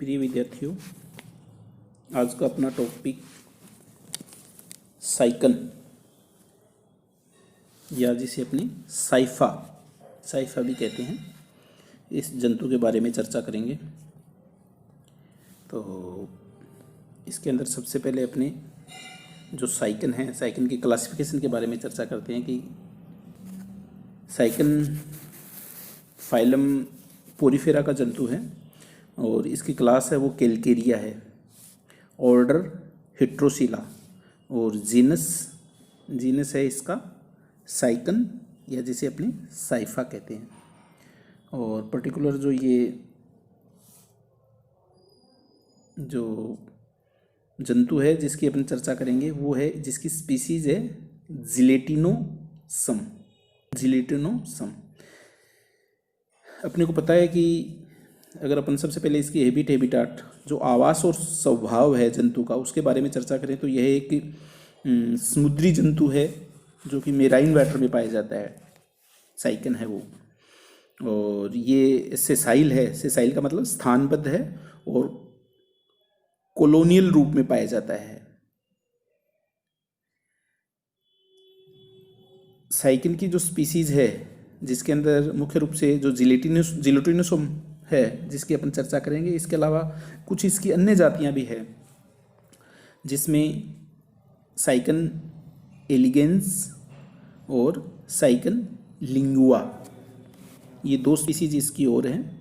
प्रिय विद्यार्थियों, आज का अपना टॉपिक साइकन या जिसे अपनी साइफा भी कहते हैं, इस जंतु के बारे में चर्चा करेंगे। तो इसके अंदर सबसे पहले अपने जो साइकन है, साइकन की क्लासिफिकेशन के बारे में चर्चा करते हैं कि साइकन फाइलम पोरीफेरा का जंतु है और इसकी क्लास है वो कैलकेरिया है, ऑर्डर हिट्रोसिला और जीनस है इसका साइकन या जिसे अपने साइफा कहते हैं। और पर्टिकुलर जो जंतु है जिसकी अपन चर्चा करेंगे वो है, जिसकी स्पीसीज है जिलेटिनोसम। अपने को पता है कि अगर अपन सबसे पहले इसकी हैबिटाट जो आवास और स्वभाव है जंतु का उसके बारे में चर्चा करें तो यह एक समुद्री जंतु है जो कि मेराइन वाटर में पाया जाता है, साइकन है वो। और ये सेसाइल है, सेसाइल का मतलब स्थानबद्ध है और कॉलोनियल रूप में पाया जाता है। साइकन की जो स्पीसीज है जिसके अंदर मुख्य रूप से जो जिलेटिनोसम है जिसकी अपन चर्चा करेंगे, इसके अलावा कुछ इसकी अन्य जातियां भी है जिसमें साइकन एलिगेंस और साइकन लिंगुआ, ये दो स्पीसीज इसकी और हैं।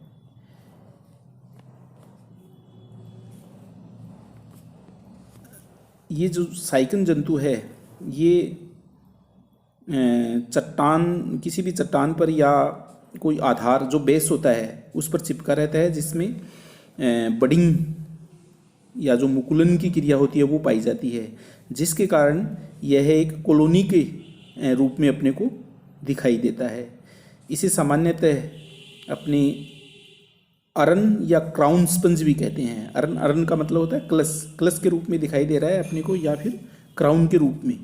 ये जो साइकन जंतु है ये चट्टान, किसी भी चट्टान पर या कोई आधार जो बेस होता है उस पर चिपका रहता है, जिसमें बडिंग या जो मुकुलन की क्रिया होती है वो पाई जाती है, जिसके कारण यह एक कॉलोनी के रूप में अपने को दिखाई देता है। इसे सामान्यतः अपनी अरन या क्राउन स्पंज भी कहते हैं। अरन का मतलब होता है क्लस के रूप में दिखाई दे रहा है अपने को, या फिर क्राउन के रूप में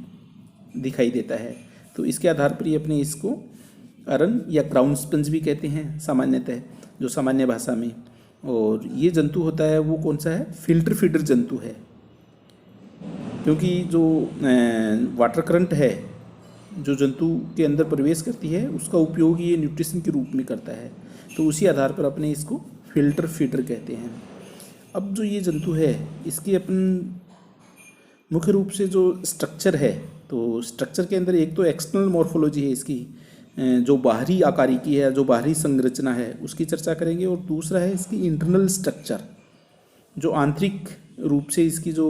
दिखाई देता है। तो इसके आधार पर ही अपने इसको अरन या क्राउन स्पंज भी कहते हैं सामान्यतः, जो सामान्य भाषा में। और ये जंतु होता है वो कौन सा है, फिल्टर फीडर जंतु है, क्योंकि जो वाटर करंट है जो जंतु के अंदर प्रवेश करती है उसका उपयोग ये न्यूट्रिशन के रूप में करता है। तो उसी आधार पर अपने इसको फिल्टर फीडर कहते हैं। अब जो ये जंतु है इसकी अपन मुख्य रूप से जो स्ट्रक्चर है, तो स्ट्रक्चर के अंदर एक तो एक्सटर्नल मॉर्फोलॉजी है इसकी, जो बाहरी आकारिकी है, जो बाहरी संरचना है उसकी चर्चा करेंगे। और दूसरा है इसकी इंटरनल स्ट्रक्चर, जो आंतरिक रूप से इसकी जो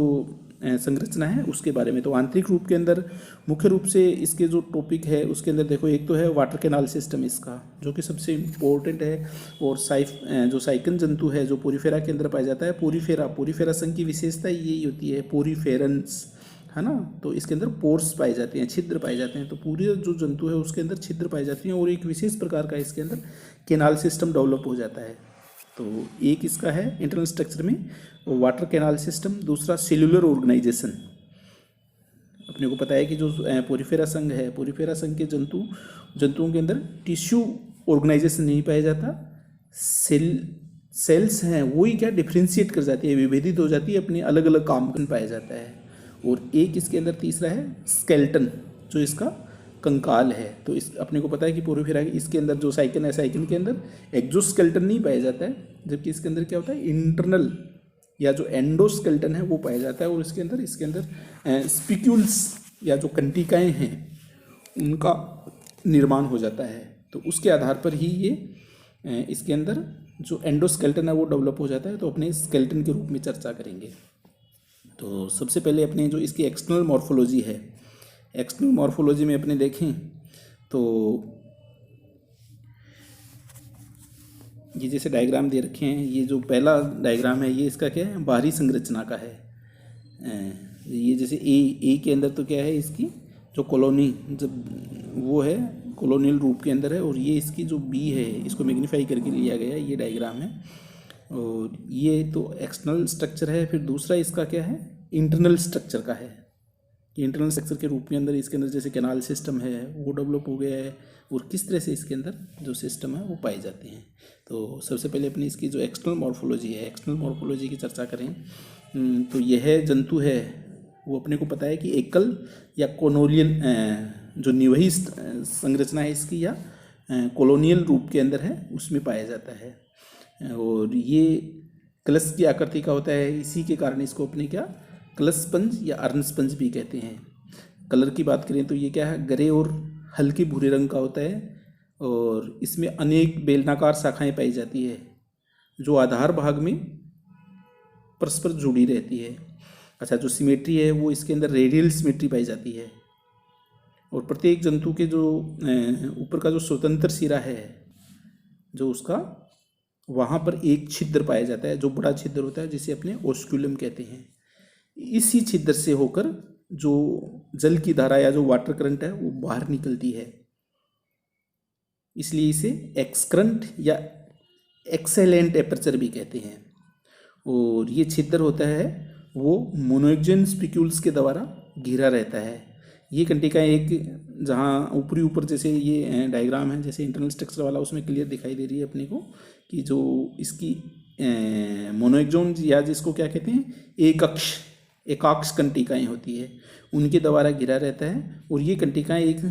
संरचना है उसके बारे में। तो आंतरिक रूप के अंदर मुख्य रूप से इसके जो टॉपिक है उसके अंदर देखो, एक तो है वाटर कैनाल सिस्टम इसका, जो कि सबसे इम्पोर्टेंट है। और जो साइकन जंतु है जो पोरीफेरा के अंदर पाया जाता है, पोरीफेरा संघ की विशेषता यही होती है, पोरीफेरेंस है ना। तो इसके अंदर पोर्स पाए जाते हैं, छिद्र पाए जाते हैं। तो पूरे जो जंतु है उसके अंदर छिद्र पाए जाती हैं और एक विशेष प्रकार का इसके अंदर कैनाल सिस्टम डेवलप हो जाता है। तो एक इसका है इंटरनल स्ट्रक्चर में वाटर कैनाल सिस्टम, दूसरा सेल्यूलर ऑर्गेनाइजेशन। अपने को पता है कि जो पोरीफेरा संघ है, पोरीफेरा संघ के जंतुओं के अंदर टिश्यू ऑर्गेनाइजेशन नहीं पाया जाता, सेल्स हैं वही क्या डिफ्रेंशिएट कर जाती है, विभेदित हो जाती है, अपने अलग अलग काम पाया जाता है। और एक इसके अंदर तीसरा है स्केलेटन, जो इसका कंकाल है। तो इस अपने को पता है कि पोरीफेरा इसके अंदर जो साइकन है, साइकन के अंदर एक्सोस्केलेटन नहीं पाया जाता है, जबकि इसके अंदर क्या होता है, इंटरनल या जो एंडोस्केलेटन है वो पाया जाता है। और इसके अंदर स्पिक्यूल्स या जो कंटिकाएँ हैं उनका निर्माण हो जाता है। तो उसके आधार पर ही ये इसके अंदर जो एंडोस्केलेटन है वो डेवलप हो जाता है। तो अपने स्केलेटन के रूप में चर्चा करेंगे। तो सबसे पहले अपने जो इसकी एक्सटर्नल मॉर्फोलॉजी है, एक्सटर्नल मॉर्फोलॉजी में अपने देखें तो ये जैसे डायग्राम दे रखे हैं, ये जो पहला डायग्राम है ये इसका क्या है, बाहरी संरचना का है। ये जैसे ए के अंदर तो क्या है, इसकी जो कॉलोनी जब वो है कॉलोनियल रूप के अंदर है, और ये इसकी जो बी है इसको मैग्नीफाई करके लिया गया है, ये डायग्राम है। और ये तो एक्सटर्नल स्ट्रक्चर है। फिर दूसरा इसका क्या है, इंटरनल स्ट्रक्चर का है। इंटरनल स्ट्रक्चर के रूप के अंदर इसके अंदर जैसे कैनाल सिस्टम है वो डेवलप हो गया है, और किस तरह से इसके अंदर जो सिस्टम है वो पाए जाते हैं। तो सबसे पहले अपनी इसकी जो एक्सटर्नल मॉर्फोलॉजी है, एक्सटर्नल मॉर्फोलॉजी की चर्चा करें तो यह जंतु है वो अपने को पता है कि एकल या कोलोनियल जो निवही संरचना है इसकी या कॉलोनियल रूप के अंदर है उसमें पाया जाता है, और ये कलश की आकृति का होता है। इसी के कारण इसको अपने क्या कलश स्पंज या अर्न स्पंज भी कहते हैं। कलर की बात करें तो ये क्या है, गरे और हल्के भूरे रंग का होता है, और इसमें अनेक बेलनाकार शाखाएं पाई जाती है जो आधार भाग में परस्पर जुड़ी रहती है। अच्छा, जो सिमेट्री है वो इसके अंदर रेडियल सिमेट्री पाई जाती है, और प्रत्येक जंतु के जो ऊपर का जो स्वतंत्र सिरा है जो उसका वहाँ पर एक छिद्र पाया जाता है जो बड़ा छिद्र होता है जिसे अपने ओस्कुलम कहते हैं। इसी छिद्र से होकर जो जल की धारा या जो वाटर करंट है वो बाहर निकलती है, इसलिए इसे एक्सक्रंट या एक्सेलेंट एपर्चर भी कहते हैं। और ये छिद्र होता है वो मोनोइक्जन स्पिक्यूल्स के द्वारा घिरा रहता है। ये कंटिका एक जहाँ ऊपरी ऊपर जैसे ये डायग्राम है जैसे इंटरनल स्ट्रक्चर वाला उसमें क्लियर दिखाई दे रही है अपने को कि जो इसकी मोनोइक्जोन या जिसको क्या कहते हैं एकाक्ष कंटिकाएँ होती है उनके द्वारा घिरा रहता है, और ये कंटिकाएँ एक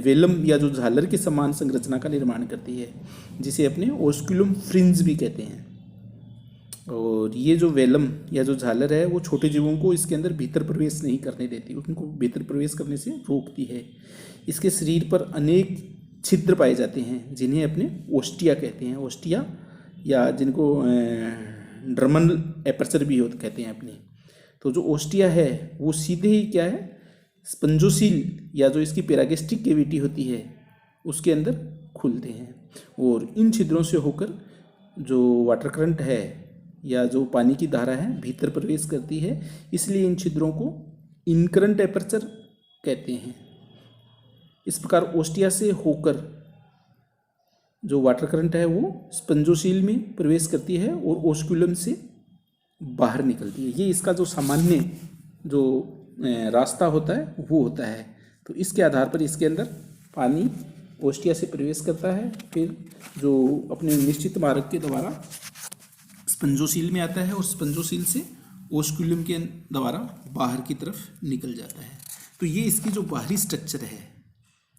वेलम या जो झालर के समान संरचना का निर्माण करती है जिसे अपने ओस्कुलम फ्रिंज भी कहते हैं। और ये जो वेलम या जो झालर है वो छोटे जीवों को इसके अंदर भीतर प्रवेश नहीं करने देती, उनको भीतर प्रवेश करने से रोकती है। इसके शरीर पर अनेक छिद्र पाए जाते हैं जिन्हें अपने ओस्टिया कहते हैं, ओस्टिया या जिनको ड्रमन एपर्चर भी होते कहते हैं अपने। तो जो ओस्टिया है वो सीधे ही क्या है स्पंजोसील या जो इसकी पैरागैस्ट्रिक कैविटी होती है उसके अंदर खुलते हैं, और इन छिद्रों से होकर जो वाटर करंट है या जो पानी की धारा है भीतर प्रवेश करती है, इसलिए इन छिद्रों को इनकरंट एपर्चर कहते हैं। इस प्रकार ओस्टिया से होकर जो वाटर करंट है वो स्पंजोसील में प्रवेश करती है और ओस्कुलम से बाहर निकलती है। ये इसका जो सामान्य जो रास्ता होता है वो होता है। तो इसके आधार पर इसके अंदर पानी ओस्टिया से प्रवेश करता है, फिर जो अपने निश्चित मार्ग के द्वारा स्पंजोसील में आता है और स्पंजोसील से ओस्कुलम के द्वारा बाहर की तरफ निकल जाता है। तो ये इसकी जो बाहरी स्ट्रक्चर है,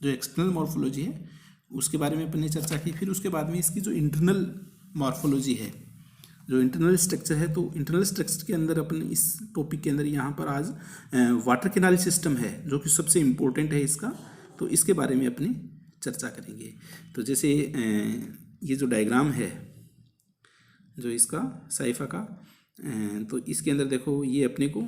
जो एक्सटर्नल मॉर्फोलॉजी है उसके बारे में अपने चर्चा की। फिर उसके बाद में इसकी जो इंटरनल मॉर्फोलॉजी है, जो इंटरनल स्ट्रक्चर है, तो इंटरनल स्ट्रक्चर के अंदर अपन इस टॉपिक के अंदर यहाँ पर आज वाटर कैनाल सिस्टम है जो कि सबसे इम्पोर्टेंट है इसका, तो इसके बारे में अपनी चर्चा करेंगे। तो जैसे ये जो डायग्राम है जो इसका साइफा का, तो इसके अंदर देखो ये अपने को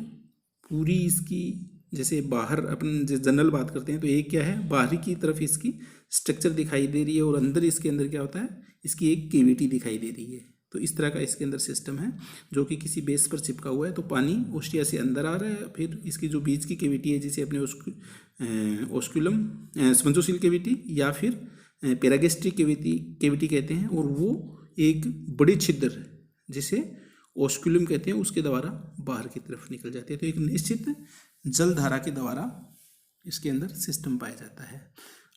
पूरी इसकी जैसे बाहर अपन जनरल बात करते हैं तो एक क्या है बाहरी की तरफ इसकी स्ट्रक्चर दिखाई दे रही है, और अंदर इसके अंदर क्या होता है इसकी एक कैविटी दिखाई दे रही है। तो इस तरह का इसके अंदर सिस्टम है जो कि किसी बेस पर चिपका हुआ है। तो पानी ओस्टिया से अंदर आ रहा है, फिर इसकी जो बीच की कैविटी है जिसे अपने ओस्कुलम स्पंजोसील कैविटी या फिर पैरागैस्ट्रिक कैविटी कहते हैं, और वो एक बड़ी छिद्र जिसे ओस्कुलम कहते हैं उसके द्वारा बाहर की तरफ निकल जाती है। तो एक निश्चित जल धारा के द्वारा इसके अंदर सिस्टम पाया जाता है।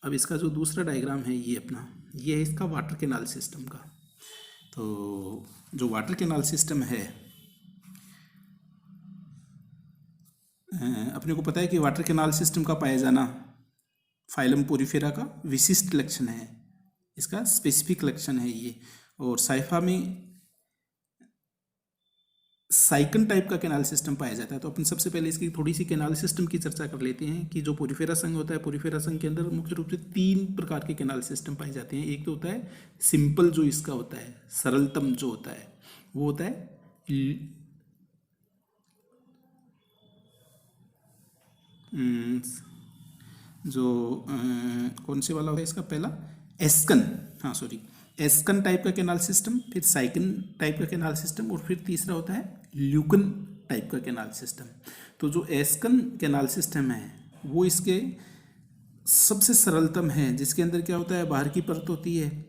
अब इसका जो दूसरा डायग्राम है ये अपना, ये है इसका वाटर कैनाल सिस्टम का। तो जो वाटर कैनाल सिस्टम है अपने को पता है कि वाटर कैनाल सिस्टम का पाया जाना फाइलम पोरिफेरा का विशिष्ट लक्षण है, इसका स्पेसिफिक लक्षण है ये। और साइफा में साइकन टाइप का कैनाल सिस्टम पाया जाता है। तो अपन सबसे पहले इसकी थोड़ी सी कैनाल सिस्टम की चर्चा कर लेते हैं कि जो पोरिफेरा संघ होता है, पोरिफेरा संघ के अंदर मुख्य रूप से 3 प्रकार के कैनाल सिस्टम पाए जाते हैं। एक तो होता है सिंपल, जो इसका होता है सरलतम जो होता है वो होता है कौन से वाला होता है इसका पहला एस्कन टाइप का कैनाल सिस्टम, फिर साइकन टाइप का कैनाल सिस्टम, और फिर तीसरा होता है ल्यूकन टाइप का कैनाल सिस्टम। तो जो एस्कन कैनाल सिस्टम है वो इसके सबसे सरलतम है, जिसके अंदर क्या होता है बाहर की परत होती है,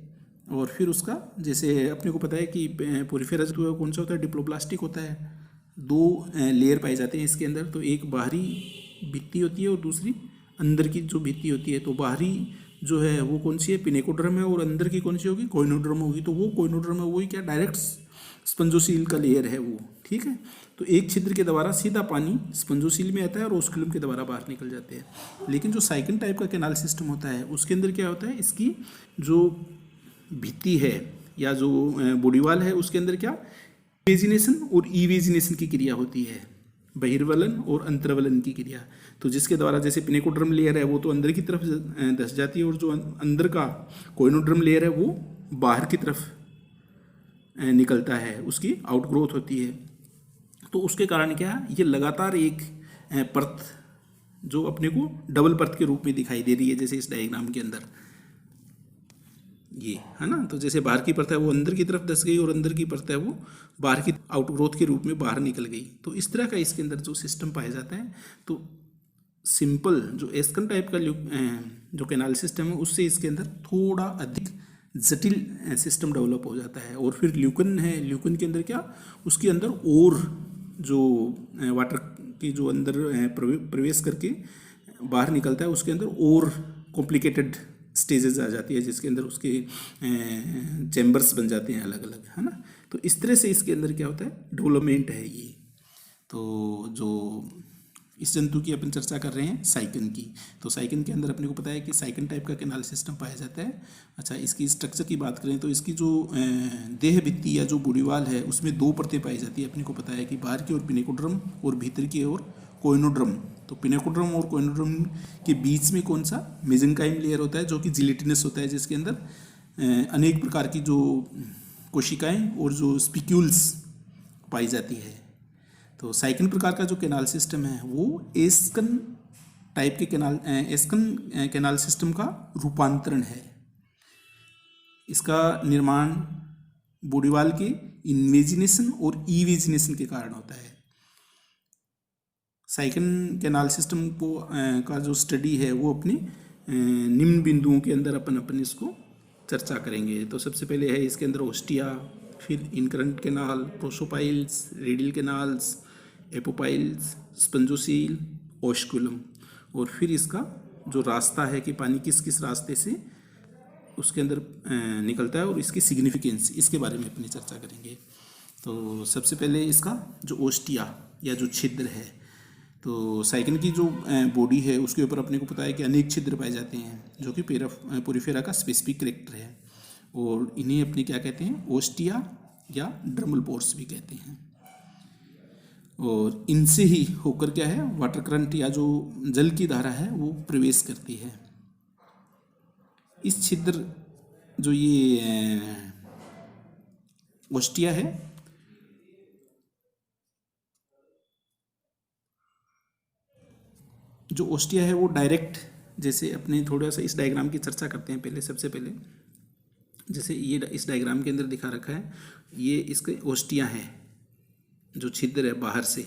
और फिर उसका जैसे अपने को पता है कि पोरिफेरा जो कौन सा होता है डिप्लोब्लास्टिक होता है। 2 लेयर पाए जाते हैं इसके अंदर। तो एक बाहरी भित्ति होती है और दूसरी अंदर की जो भित्ति होती है। तो बाहरी जो है वो कौन सी है, पिनेकोडर्म है, और अंदर की कौन सी होगी, कोइनोडर्म होगी। तो वो कोइनोडर्म है वही क्या, डायरेक्ट स्पंजोसील का लेयर है वो, ठीक है। तो एक छिद्र के द्वारा सीधा पानी स्पंजोसील में आता है और ओस्कुलम के द्वारा बाहर निकल जाते हैं। लेकिन जो साइकिन टाइप का कैनाल सिस्टम होता है उसके अंदर क्या होता है, इसकी जो भित्ति है या जो बॉडीवाल है उसके अंदर क्या, वेजिनेशन और इवेजिनेशन की क्रिया होती है, बहिर्वलन और अंतर्वलन की क्रिया। तो जिसके द्वारा जैसे पिनेकोड्रम लेयर है वो तो अंदर की तरफ धस जाती है और जो अंदर का कोइनोड्रम लेयर है वो बाहर की तरफ निकलता है, उसकी आउटग्रोथ होती है। तो उसके कारण क्या है, ये लगातार एक परत जो अपने को डबल परत के रूप में दिखाई दे रही है, जैसे इस डायग्राम के अंदर ये है ना। तो जैसे बाहर की परत है वो अंदर की तरफ धस गई और अंदर की परत है वो बाहर की आउटग्रोथ के रूप में बाहर निकल गई। तो इस तरह का इसके अंदर जो सिस्टम पाया जाता है। तो सिंपल जो एस्कन टाइप का जो कैनाल सिस्टम है उससे इसके अंदर थोड़ा अधिक जटिल सिस्टम डेवलप हो जाता है। और फिर ल्यूकन है, ल्यूकन के अंदर क्या, उसके अंदर और जो वाटर की जो अंदर प्रवेश करके बाहर निकलता है उसके अंदर और कॉम्प्लिकेटेड स्टेजेस आ जाती है, जिसके अंदर उसके चैम्बर्स बन जाते हैं अलग अलग, है ना। तो इस तरह से इसके अंदर क्या होता है, डेवलपमेंट है ये। तो जो इस जंतु की अपन चर्चा कर रहे हैं साइकिन की, तो साइकिन के अंदर अपने को पता है कि साइकिन टाइप का कैनाल सिस्टम पाया जाता है। अच्छा, इसकी स्ट्रक्चर की बात करें तो इसकी जो देह भित्ति या जो बॉडीवाल है उसमें दो परतें पाई जाती है। अपने को पता है कि बाहर की ओर पिनेकोड्रम और भीतर की ओर कोइनोड्रम। तो पिनेकोड्रम और कोइनोड्रम के बीच में कौन सा, मेसेंकाइम लेयर होता है जो कि जिलेटिनस होता है, जिसके अंदर अनेक प्रकार की जो कोशिकाएं और जो स्पिक्यूल्स पाई जाती है। तो साइकिन प्रकार का जो कैनाल सिस्टम है वो एस्कन टाइप के एस्कन कैनाल सिस्टम का रूपांतरण है। इसका निर्माण बॉडीवाल के इन्वेजिनेशन और इवेजिनेशन के कारण होता है। साइकिन कैनाल सिस्टम को का जो स्टडी है वो अपने निम्न बिंदुओं के अंदर अपन इसको चर्चा करेंगे। तो सबसे पहले है इसके अंदर ओस्टिया, फिर incurrent canal, prosopyles, radial canals, apopyles, spongocoel, osculum, और फिर इसका जो रास्ता है कि पानी किस किस रास्ते से उसके अंदर निकलता है और इसकी सिग्निफिकेंस, इसके बारे में अपनी चर्चा करेंगे। तो सबसे पहले इसका जो ओस्टिया या जो छिद्र है, तो साइकिन की जो बॉडी है उसके ऊपर अपने को पता है कि अनेक छिद्र पाए जाते हैं जो कि पोरिफेरा का स्पेसिफिक कैरेक्टर है, और इन्हें अपने क्या कहते हैं, ओस्टिया या ड्रमल पोर्स भी कहते हैं। और इनसे ही होकर क्या है, वाटर करंट या जो जल की धारा है वो प्रवेश करती है। इस छिद्र जो ये ओस्टिया है, जो ओस्टिया है वो डायरेक्ट, जैसे अपने थोड़ा सा इस डायग्राम की चर्चा करते हैं पहले। सबसे पहले जैसे ये इस डायग्राम के अंदर दिखा रखा है, ये इसके ओस्टिया है जो छिद्र है बाहर से।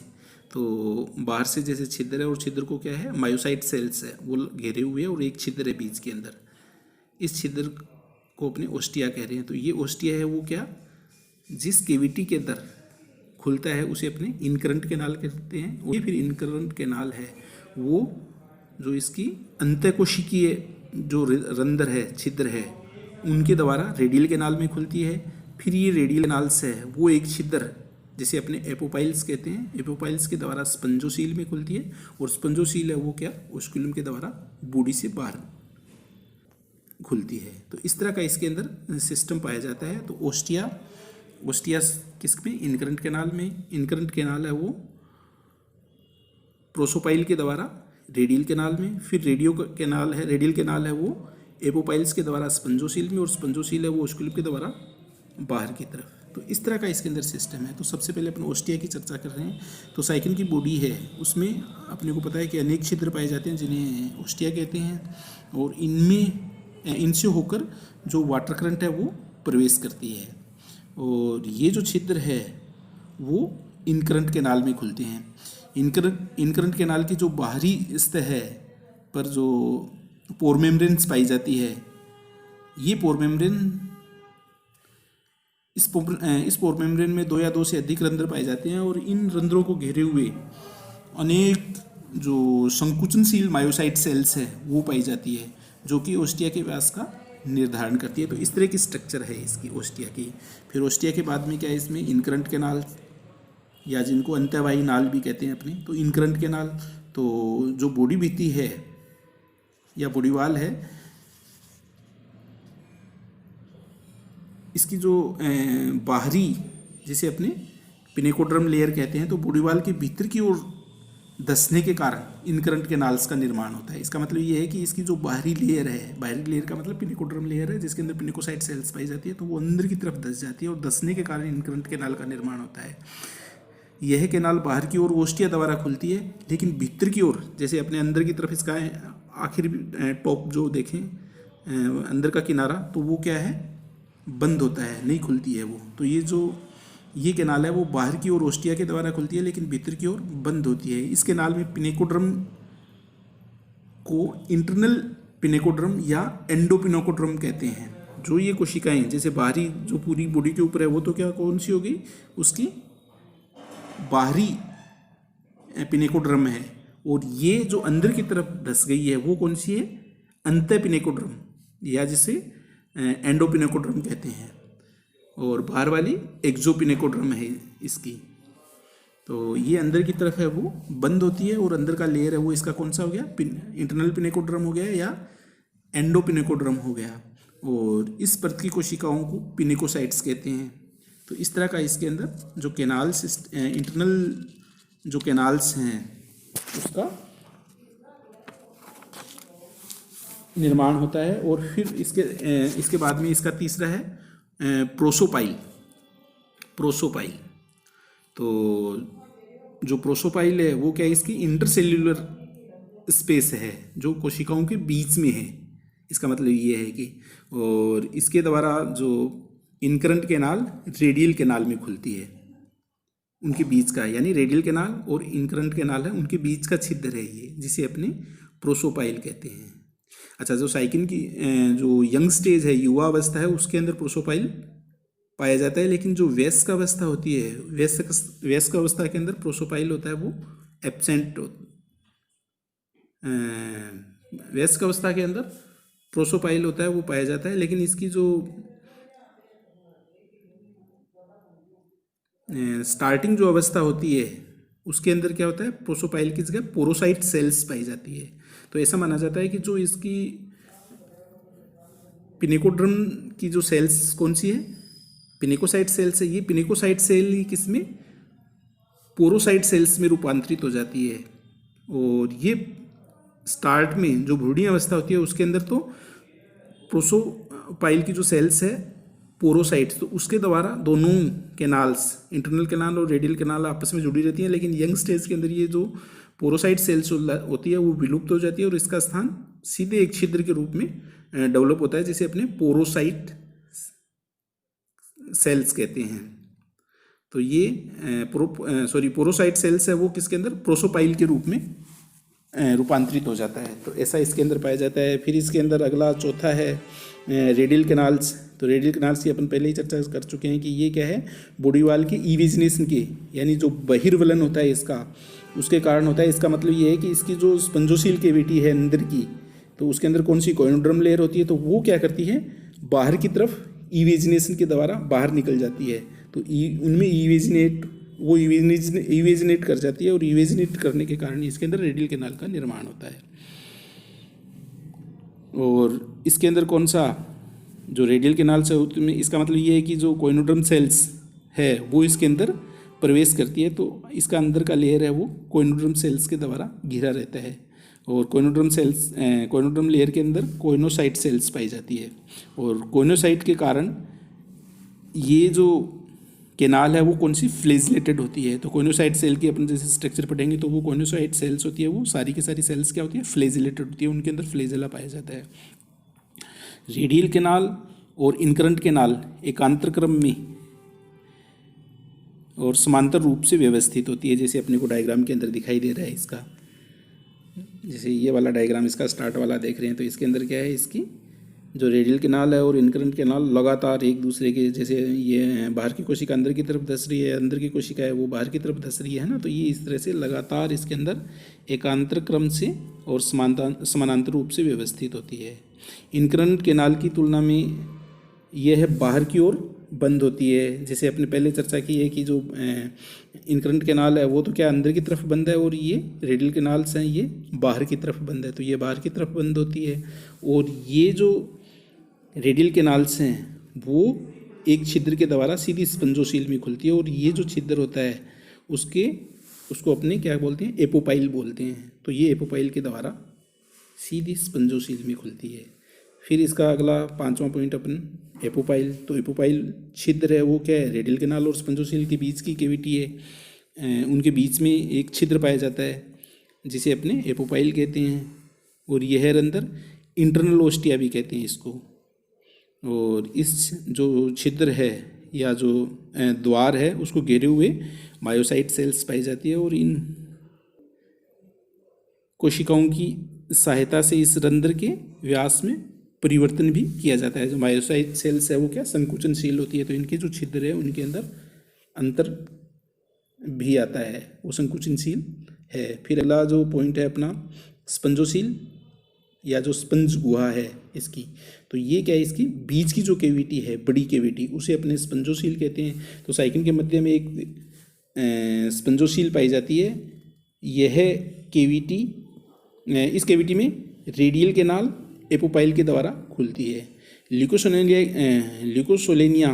तो बाहर से जैसे छिद्र है और छिद्र को क्या है, मायोसाइट सेल्स है वो घेरे हुए हैं और एक छिद्र है बीच के अंदर। इस छिद्र को अपने ओस्टिया कह रहे हैं। तो ये ओस्टिया है वो क्या, जिस केविटी के अंदर खुलता है उसे अपने इनकरंट कैनाल कहते हैं। और फिर इनकरंट कैनाल है वो जो इसकी अंतःकोशिकीय जो रंध्र है, छिद्र है, उनके द्वारा रेडियल कैनाल में खुलती है। फिर ये रेडियल कैनाल्स है वो एक छिद्र जिसे अपने एपोपाइल्स कहते हैं, एपोपाइल्स के द्वारा स्पंजोसील में खुलती है, और स्पंजोसील है वो क्या, ओस्कुलम के द्वारा बॉडी से बाहर खुलती है। तो इस तरह का इसके अंदर सिस्टम पाया जाता है। तो ओस्टिया किस में, इनकरंट कैनाल में। इनकरंट कैनाल है वो प्रोसोपाइल के द्वारा रेडियल कैनाल में। फिर रेडियल कैनाल है वो एपोपाइल्स के द्वारा स्पंजोसील में, और स्पंजोसील है वो ओस्कुलम के द्वारा बाहर की तरफ। तो इस तरह का इसके अंदर सिस्टम है। तो सबसे पहले अपन ओस्टिया की चर्चा कर रहे हैं। तो साइकिन की बॉडी है उसमें अपने को पता है कि अनेक छिद्र पाए जाते हैं जिन्हें ओस्टिया कहते हैं, और इनसे होकर जो वाटर करंट है वो प्रवेश करती है। और ये जो छिद्र है वो इनकरंट कैनाल में खुलते हैं। इनकरंट कैनाल की जो बाहरी सतह है पर जो पोर मेम्ब्रेन्स पाई जाती है, ये पोर मेम्ब्रेन, इस पोर मेम्ब्रेन में 2 या 2 से अधिक रंध्र पाए जाते हैं, और इन रंध्रों को घेरे हुए अनेक जो संकुचनशील मायोसाइट सेल्स है वो पाई जाती है, जो कि ओस्टिया के व्यास का निर्धारण करती है। तो इस तरह की स्ट्रक्चर है इसकी ओस्टिया की। फिर ओस्टिया के बाद में क्या है, इसमें इनकरंट कैनाल या जिनको अंत्यवाही नाल भी कहते हैं अपने, तो इनकरंट कैनाल, तो जो बॉडी भित्ति है या बॉडी वाल है, इसकी जो बाहरी, जिसे अपने पिनेकोड्रम लेयर कहते हैं, तो बॉडी वाल के भीतर की ओर धंसने के कारण इनकरंट कैनाल्स का निर्माण होता है। इसका मतलब ये है कि इसकी जो बाहरी लेयर है, बाहरी लेयर का मतलब पिनेकोड्रम लेयर है, जिसके अंदर पिनेकोसाइट सेल्स पाई जाती है, तो वो अंदर की तरफ धंस जाती है और धंसने के कारण इनकरंट कैनाल का निर्माण होता है। यह कैनाल बाहर की ओर ओस्टिया द्वारा खुलती है, लेकिन भीतर की ओर, जैसे अपने अंदर की तरफ इसका आखिर टॉप जो देखें अंदर का किनारा, तो वो क्या है, बंद होता है, नहीं खुलती है वो। तो ये कैनाल है वो बाहर की ओर ओस्टिया के द्वारा खुलती है, लेकिन भीतर की ओर बंद होती है। इस कैनाल में पिनेकोड्रम को इंटरनल पिनेकोड्रम या एंडोपिनेकोड्रम कहते हैं। जो ये कोशिकाएं, जैसे बाहरी जो पूरी बॉडी के ऊपर है, वो तो क्या कौन सी हो गई, उसकी बाहरी पिनेकोड्रम है, और ये जो अंदर की तरफ धस गई है वो कौन सी है, अंत्य पिनेकोड्रम, या जिसे एंडोपिनेकोड्रम कहते हैं, और बाहर वाली एक्सोपिनेकोड्रम है इसकी। तो ये अंदर की तरफ है वो बंद होती है, और अंदर का लेयर है वो इसका कौन सा हो गया, इंटरनल पिनेकोड्रम हो गया या एंडोपिनेकोड्रम हो गया। और इस परत की कोशिकाओं को पिनेकोसाइट्स कहते हैं। तो इस तरह का इसके अंदर जो कैनाल्स, इंटरनल जो कैनाल्स हैं उसका निर्माण होता है। और फिर इसके बाद में इसका तीसरा है प्रोसोपाइल। तो जो प्रोसोपाइल है वो क्या है, इसकी इंटरसेल्यूलर स्पेस है जो कोशिकाओं के बीच में है। इसका मतलब ये है कि, और इसके द्वारा जो इनकरंट कैनाल रेडियल कैनाल में खुलती है, उनके बीच का, यानी रेडियल कैनाल और इनकरंट कैनाल है उनके बीच का छिद्र है ये, जिसे अपने प्रोसोपाइल कहते हैं। अच्छा, जो साइकिन की जो यंग स्टेज है, युवा अवस्था है, उसके अंदर प्रोसोपाइल पाया जाता है, लेकिन जो वयस्क अवस्था होती है, वयस्क अवस्था के अंदर प्रोसोपाइल होता है वो एब्सेंट। वयस्क अवस्था के अंदर प्रोसोपाइल होता है वो पाया जाता है, लेकिन इसकी जो स्टार्टिंग जो अवस्था होती है उसके अंदर क्या होता है, प्रोसोपाइल की जगह पोरोसाइट सेल्स पाई जाती है। तो ऐसा माना जाता है कि जो इसकी पिनेकोड्रम की जो सेल्स कौन सी है, पिनेकोसाइट सेल्स है। ये पिनेकोसाइट सेल ही किसमें, पोरोसाइट सेल्स में रूपांतरित हो जाती है। और ये स्टार्ट में जो भ्रूणीय अवस्था होती है उसके अंदर तो प्रोसोपाइल की जो सेल्स है पोरोसाइट्स, तो उसके द्वारा दोनों कैनाल्स, इंटरनल कैनाल और रेडियल कैनाल आपस में जुड़ी रहती हैं। लेकिन यंग स्टेज के अंदर ये जो पोरोसाइट सेल्स होती है वो विलुप्त हो जाती है, और इसका स्थान सीधे एक छिद्र के रूप में डेवलप होता है, जिसे अपने पोरोसाइट सेल्स कहते हैं। तो ये पोरोसाइट सेल्स है वो किसके अंदर, प्रोसोपाइल के रूप में रूपांतरित हो जाता है। तो ऐसा इसके अंदर पाया जाता है। फिर इसके अंदर अगला चौथा है रेडियल कैनाल्स। तो रेडियल कैनाल्स की अपन पहले ही चर्चा कर चुके हैं कि ये क्या है, बॉडी वाल की इवेजिनेशन के, यानी जो बहिर्वलन होता है इसका, उसके कारण होता है। इसका मतलब ये है कि इसकी जो स्पंजोसील कैविटी है अंदर की, तो उसके अंदर कौन सी कोइनोड्रम लेयर होती है, तो वो क्या करती है, बाहर की तरफ इवेजिनेशन के द्वारा बाहर निकल जाती है। तो उनमें इवेजिनेट कर जाती है, और इवेजिनेट करने के कारण इसके अंदर रेडियल कैनाल का निर्माण होता है। और इसके अंदर कौन सा जो रेडियल कैनाल से होती है, इसका मतलब ये है कि जो कोइनोड्रम सेल्स है वो इसके अंदर प्रवेश करती है। तो इसका अंदर का लेयर है वो कोइनोड्रम सेल्स के द्वारा घिरा रहता है। और कोइनोड्रम लेयर के अंदर कोइनोसाइट सेल्स पाई जाती है, और कोइनोसाइट के कारण ये जो कैनाल है वो कौन सी, फ्लेजिलेटेड होती है। तो कोइनोसाइट सेल की अपन जैसे स्ट्रक्चर पढ़ेंगे तो वो कोइनोसाइट सेल्स होती है, वो सारी की सारी सेल्स क्या होती है, फ्लेजिलेटेड होती है, उनके अंदर फ्लेजेला पाया जाता है। रेडियल कैनाल और इनकरंट कैनाल एकांतर क्रम में और समांतर रूप से व्यवस्थित होती है, जैसे अपने को डायग्राम के अंदर दिखाई दे रहा है इसका। जैसे ये वाला डायग्राम इसका स्टार्ट वाला देख रहे हैं, तो इसके अंदर क्या है, इसकी जो रेडियल कैनाल है और इनकरेंट कैनाल लगातार एक दूसरे के, जैसे ये बाहर की कोशिका अंदर की तरफ धंस रही है, अंदर की कोशिका है वो बाहर की तरफ धंस रही है ना, तो ये इस तरह से लगातार इसके अंदर एकांतर क्रम से और समानांतर रूप से व्यवस्थित होती है। इनकरेंट कैनाल की तुलना में यह है बाहर की ओर बंद होती है। जैसे अपने पहले चर्चा की है कि जो इनकरेंट कैनाल है वो तो क्या अंदर की तरफ बंद है, और ये रेडियल कैनाल्स हैं ये बाहर की तरफ बंद है, तो ये बाहर की तरफ बंद होती है। और ये जो रेडियल कैनाल्स हैं वो एक छिद्र के द्वारा सीधी स्पंजोसील में खुलती है, और ये जो छिद्र होता है उसको अपने क्या बोलते हैं, एपोपाइल बोलते हैं। तो ये एपोपाइल के द्वारा सीधी स्पंजोसील में खुलती है। फिर इसका अगला 5वां पॉइंट अपन एपोपाइल। तो एपोपाइल छिद्र है वो क्या है, रेडियल कैनाल और स्पंजोसील के बीच की कैविटी है, उनके बीच में एक छिद्र पाया जाता है जिसे अपने एपोपाइल कहते हैं, और यह रंध्र इंटरनल ओस्टिया भी कहते हैं इसको। और इस जो छिद्र है या जो द्वार है उसको घेरे हुए मायोसाइट सेल्स पाई जाती है, और इन कोशिकाओं की सहायता से इस रंध्र के व्यास में परिवर्तन भी किया जाता है। जो मायोसाइट सेल्स है वो क्या संकुचनशील होती है, तो इनके जो छिद्र है उनके अंदर अंतर भी आता है, वो संकुचनशील है। फिर अगला जो पॉइंट है अपना स्पंजोसील या जो स्पंज गुहा है इसकी, तो ये क्या है, इसकी बीच की जो कैविटी है बड़ी कैविटी उसे अपने स्पंजोसील कहते हैं। तो साइकिल के मध्य में एक स्पंजोसील पाई जाती है। यह कैविटी, इस कैविटी में रेडियल कैनाल एपोपाइल के द्वारा खुलती है। ल्यूकोसोलेनिया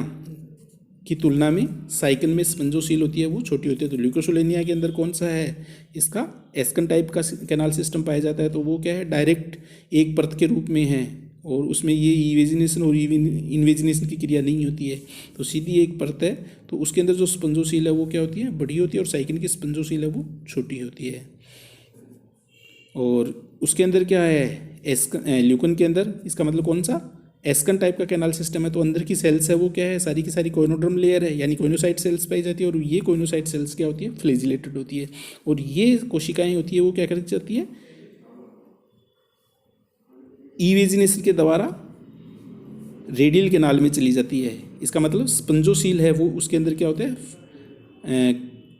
की तुलना में साइकिल में स्पंजोसील होती है वो छोटी होती है। तो ल्यूकोसोलेनिया के अंदर कौन सा है, इसका एस्कन टाइप का कैनाल सिस्टम पाया जाता है। तो वो क्या है, डायरेक्ट एक परत के रूप में है, और उसमें ये इवेजिनेशन और इन्वेजिनेशन की क्रिया नहीं होती है, तो सीधी एक परत है। तो उसके अंदर जो स्पंजोसील है वो क्या होती है, बड़ी होती है, और साइकिल की स्पंजोसील है वो छोटी होती है। और उसके अंदर क्या है, ल्यूकन के अंदर, इसका मतलब कौन सा, एस्कन टाइप का कैनाल सिस्टम है। तो अंदर की सेल्स है वो क्या है, सारी की सारी कोइनोडर्म लेयर है, यानी कोइनोसाइट सेल्स पाई जाती है। और ये कोइनोसाइट सेल्स क्या होती है, फ्लैजिलेटेड होती है। और ये कोशिकाएं होती है वो क्या कर जाती है, इवेजिनेशन के द्वारा रेडियल कैनाल में चली जाती है। इसका मतलब स्पंजोसील है वो, उसके अंदर क्या होता है,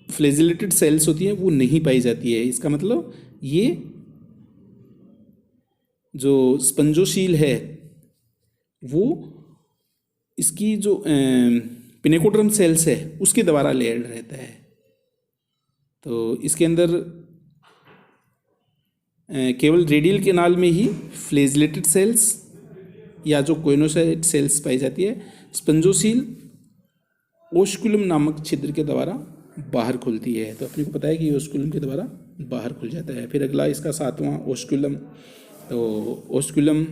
फ्लैजिलेटेड सेल्स होती है वो नहीं पाई जाती है। इसका मतलब ये जो स्पंजोसील है वो इसकी जो पिनेकोड्रम सेल्स है उसके द्वारा लेयर्ड रहता है। तो इसके अंदर केवल रेडियल कैनाल में ही फ्लैजिलेटेड सेल्स या जो कोइनोसाइट सेल्स पाई जाती है। स्पंजोसील ओस्कुलम नामक छिद्र के द्वारा बाहर खुलती है। तो अपने को पता है कि ओस्कुलम के द्वारा बाहर खुल जाता है। फिर अगला इसका 7वां ओस्कुलम। तो ओस्कुलम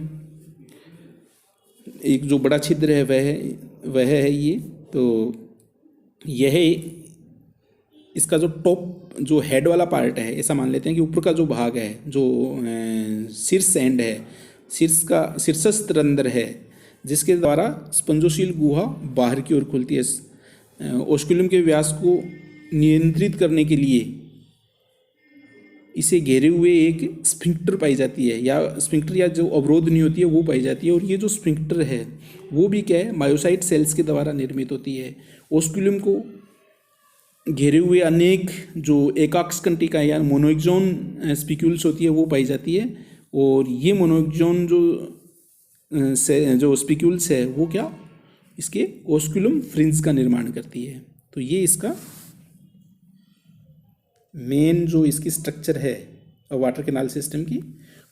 एक जो बड़ा छिद्र है वह है ये। तो यह इसका जो टॉप जो हेड वाला पार्ट है, ऐसा मान लेते हैं कि ऊपर का जो भाग है, जो शीर्ष एंड है, शीर्षस्थ रंध्र है, जिसके द्वारा स्पंजोसील गुहा बाहर की ओर खुलती है। ओस्कुलम के व्यास को नियंत्रित करने के लिए इसे घेरे हुए एक स्फिंक्टर पाई जाती है, या स्फिंक्टर या जो अवरोध नहीं होती है वो पाई जाती है। और ये जो स्फिंक्टर है वो भी क्या है, मायोसाइट सेल्स के द्वारा निर्मित होती है। ओस्कुलम को घेरे हुए अनेक जो एकाक्ष कंटिका या मोनोएक्सोन स्पिक्यूल्स होती है वो पाई जाती है। और ये मोनोएक्सोन जो स्पिक्यूल्स है वो क्या, इसके ओस्कुलम फ्रिंज का निर्माण करती है। तो ये इसका मेन जो इसकी स्ट्रक्चर है वाटर कैनाल सिस्टम की,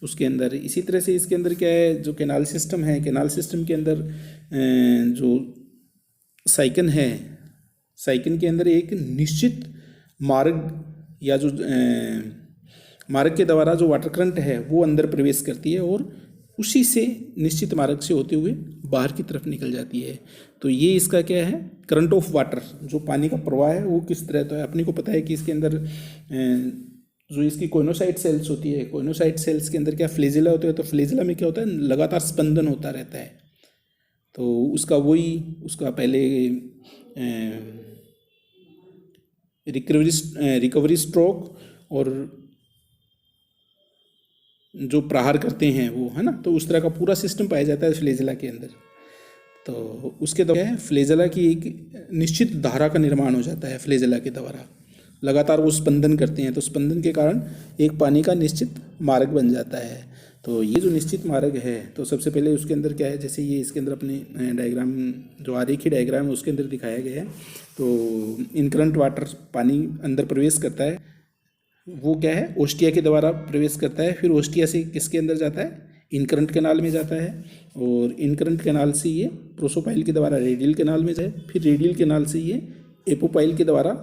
उसके अंदर इसी तरह से इसके अंदर क्या है, जो कैनाल सिस्टम है, कैनाल सिस्टम के अंदर जो साइकन है, साइकन के अंदर एक निश्चित मार्ग या जो मार्ग के द्वारा जो वाटर करंट है वो अंदर प्रवेश करती है, और उसी से निश्चित मार्ग से होते हुए बाहर की तरफ निकल जाती है। तो ये इसका क्या है, करंट ऑफ वाटर, जो पानी का प्रवाह है वो किस तरह तो है। अपने को पता है कि इसके अंदर जो इसकी कोइनोसाइट सेल्स होती है, कोइनोसाइट सेल्स के अंदर क्या फ्लैजिला होते हैं। तो फ्लैजिला में क्या होता है, लगातार स्पंदन होता रहता है। तो उसका पहले रिकवरी स्ट्रोक और जो प्रहार करते हैं वो, है ना, तो उस तरह का पूरा सिस्टम पाया जाता है फ्लेजेला के अंदर। तो उसके द्वारा क्या है, फ्लेजेला की एक निश्चित धारा का निर्माण हो जाता है फ्लेजेला के द्वारा। लगातार वो स्पंदन करते हैं, तो स्पंदन के कारण एक पानी का निश्चित मार्ग बन जाता है। तो ये जो निश्चित मार्ग है, तो सबसे पहले उसके अंदर क्या है, जैसे ये इसके अंदर अपने डायग्राम, जो आरेखी डायग्राम है उसके अंदर दिखाया गया है। तो इनकरंट वाटर, पानी अंदर प्रवेश करता है, वो क्या है, ओस्टिया के द्वारा प्रवेश करता है। फिर ओस्टिया से किसके अंदर जाता है, इनकरंट कैनाल में जाता है, और इनकरंट कैनाल से ये प्रोसोपाइल के द्वारा रेडियल कैनाल में जाए, फिर रेडियल कैनाल से ये एपोपाइल के द्वारा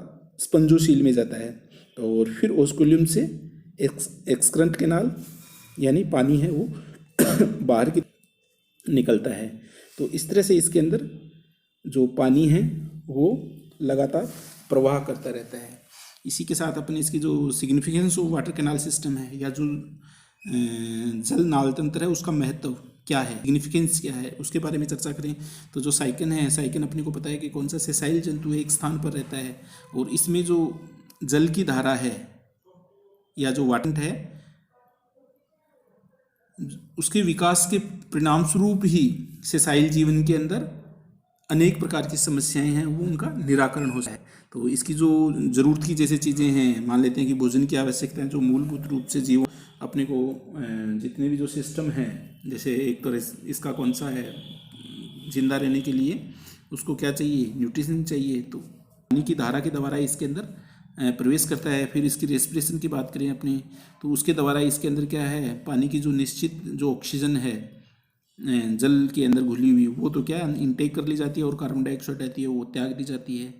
स्पंजोसील में जाता है, और फिर ओस्कुलियम से एक्सक्रंट कैनाल, यानी पानी है वो बाहर की निकलता है। तो इस तरह से इसके अंदर जो पानी है वो लगातार प्रवाह करता रहता है। इसी के साथ अपने इसकी जो significance of water canal system है, या जो जल नाल तंत्र है, उसका महत्व क्या है, सिग्निफिकेंस क्या है, उसके बारे में चर्चा करें। तो जो साइकन है, साइकन अपने को पता है कि कौन सा सेसाइल जंतु है, एक स्थान पर रहता है, और इसमें जो जल की धारा है या जो वाटर है, उसके विकास के परिणाम स्वरूप ही सेसाइल जीवन के अंदर अनेक प्रकार की समस्याएं हैं वो उनका निराकरण हो जाए। तो इसकी जो ज़रूरत की जैसे चीज़ें हैं, मान लेते हैं कि भोजन की आवश्यकताएं जो मूलभूत रूप से जीवन अपने को, जितने भी जो सिस्टम हैं, जैसे एक तो इसका कौन सा है, जिंदा रहने के लिए उसको क्या चाहिए, न्यूट्रिशन चाहिए। तो पानी की धारा के द्वारा इसके अंदर प्रवेश करता है। फिर इसकी रेस्पिरेशन की बात करें अपनी, तो उसके द्वारा इसके अंदर क्या है, पानी की जो निश्चित जो ऑक्सीजन है जल के अंदर घुली हुई, वो तो क्या इनटेक कर ली जाती है, और कार्बन डाइऑक्साइड रहती है वो त्याग दी जाती है।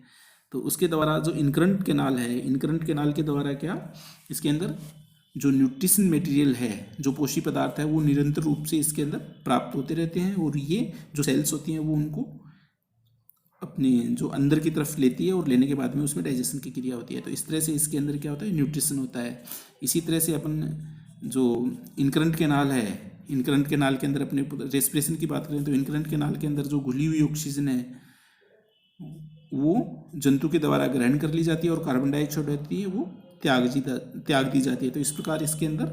तो उसके द्वारा जो इनकरंट कैनाल है, इनकरंट कैनाल के द्वारा क्या, इसके अंदर जो न्यूट्रिशन मटेरियल है, जो पोषी पदार्थ है, वो निरंतर रूप से इसके अंदर प्राप्त होते रहते हैं, और ये जो सेल्स होती हैं वो उनको अपने जो अंदर की तरफ लेती है, और लेने के बाद में उसमें डाइजेशन की क्रिया होती है। तो इस तरह से इसके अंदर क्या होता है, न्यूट्रिशन होता है। इसी तरह से अपन जो इनकरंट कैनाल है, इनकरंट कैनाल के अंदर अपने रेस्पिरेशन की बात करें, तो इनकरंट कैनाल के अंदर जो घुली हुई ऑक्सीजन है वो जंतु के द्वारा ग्रहण कर ली जाती है, और कार्बन डाइऑक्साइड होती है वो त्याग दी जाती है। तो इस प्रकार इसके अंदर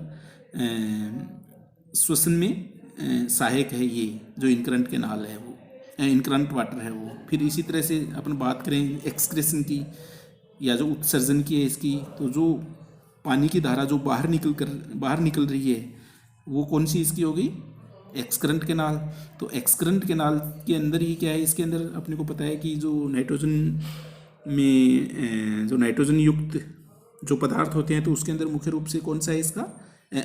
श्वसन में सहायक है ये जो इनकरंट कैनाल है, वो इनकरंट वाटर है वो। फिर इसी तरह से अपन बात करें एक्सक्रेशन की, या जो उत्सर्जन की है इसकी, तो जो पानी की धारा जो बाहर निकल रही है, वो कौन सी इसकी होगी, एक्सक्रंट कैनाल। तो एक्सक्रंट कैनाल के अंदर ही क्या है, इसके अंदर अपने को पता है कि जो नाइट्रोजन में जो नाइट्रोजन युक्त जो पदार्थ होते हैं, तो उसके अंदर मुख्य रूप से कौन सा है इसका,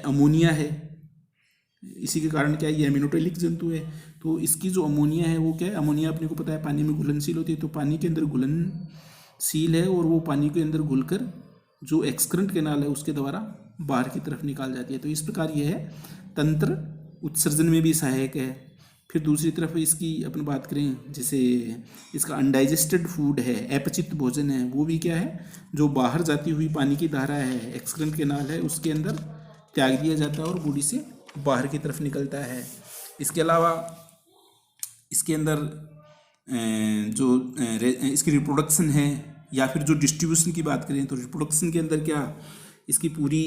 अमोनिया है। इसी के कारण क्या है, ये एमिनोटेलिक जंतु है। तो इसकी जो अमोनिया है वो क्या है, अमोनिया अपने को पता है पानी में घुलनशील होती है, तो पानी के अंदर घुलनशील है, और वो पानी के अंदर घुलकर जो एक्सक्रंट कैनाल है उसके द्वारा बाहर की तरफ निकाल जाती है। तो इस प्रकार यह है तंत्र उत्सर्जन में भी सहायक है। फिर दूसरी तरफ इसकी अपन बात करें, जैसे इसका अनडाइजेस्टेड फूड है, अपचित भोजन है, वो भी क्या है, जो बाहर जाती हुई पानी की धारा है, एक्सक्रंट कैनाल है, उसके अंदर त्याग दिया जाता है और बॉडी से बाहर की तरफ निकलता है। इसके अलावा इसके अंदर जो इसकी रिप्रोडक्शन है, या फिर जो डिस्ट्रीब्यूशन की बात करें, तो रिप्रोडक्शन के अंदर क्या, इसकी पूरी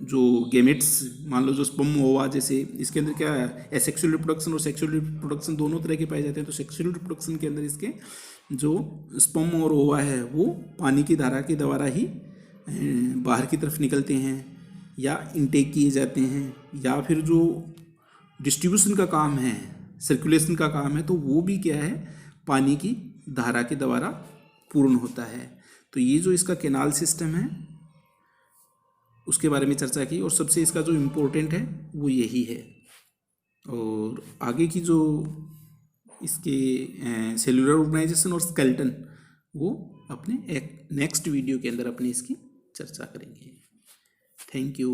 जो गेमेट्स, मान लो जो स्पर्म ओवा, जैसे इसके अंदर क्या है, एसेक्सुअल रिप्रोडक्शन और सेक्सुअल रिप्रोडक्शन दोनों तरह के पाए जाते हैं। तो सेक्सुअल रिप्रोडक्शन के अंदर इसके जो स्पर्म और ओवा है वो पानी की धारा के द्वारा ही बाहर की तरफ निकलते हैं या इनटेक किए जाते हैं, या फिर जो डिस्ट्रीब्यूशन का काम है, सर्कुलेशन का काम है, तो वो भी क्या है, पानी की धारा के द्वारा पूर्ण होता है। तो ये जो इसका कैनाल सिस्टम है उसके बारे में चर्चा की, और सबसे इसका जो इम्पोर्टेंट है वो यही है। और आगे की जो इसके सेलुलर ऑर्गेनाइजेशन और स्केलेटन, वो अपने एक नेक्स्ट वीडियो के अंदर अपने इसकी चर्चा करेंगे। Thank you.